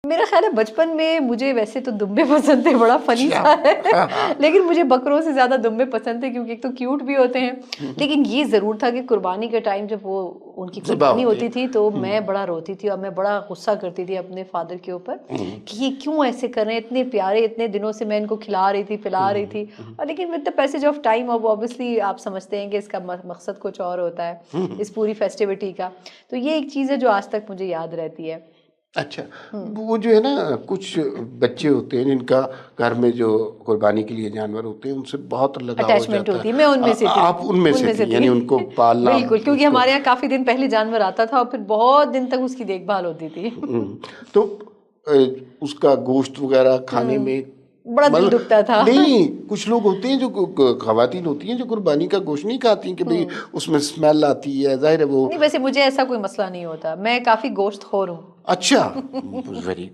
मेरा ख्याल है बचपन में मुझे वैसे तो दुम्बे पसंद थे, बड़ा फनी सा है लेकिन मुझे बकरों से ज्यादा दुम्बे पसंद थे क्योंकि एक तो क्यूट भी होते हैं। लेकिन ये जरूर था कि कुर्बानी के टाइम जब वो उनकी कुर्बानी होती थी तो मैं बड़ा रोती थी और मैं बड़ा गुस्सा करती थी अपने फादर के ऊपर कि ये क्यों ऐसे कर रहे हैं, इतने प्यारे, इतने दिनों से मैं इनको खिला रही थी, पिला रही थी। और लेकिन with the passage of time अब ऑब्वियसली आप समझते हैं कि इसका मकसद कुछ और होता है इस पूरी फेस्टिविटी का। तो ये एक चीज़ है जो आज तक मुझे याद रहती है। अच्छा, वो जो है ना कुछ बच्चे होते हैं जिनका घर में जो कुर्बानी के लिए जानवर होते हैं उनसे बहुत लगाव हो अटैचमेंट जाता होती है, मैं उनमें से थी। आप उनमें से थी, यानी उनको पालना। बिल्कुल, क्योंकि हमारे यहाँ काफी दिन पहले जानवर आता था और फिर बहुत दिन तक उसकी देखभाल होती थी। तो उसका गोश्त वगैरह खाने में बड़ा दिल दुखता था। नहीं, कुछ लोग होते हैं जो खवातीन होती हैं जो कुर्बानी का गोश्त नहीं खाती कि भाई उसमें स्मेल आती है, जाहिर है वो। नहीं, वैसे मुझे ऐसा कोई मसला नहीं होता, मैं काफी गोश्त खोर हूँ। अच्छा, वेरी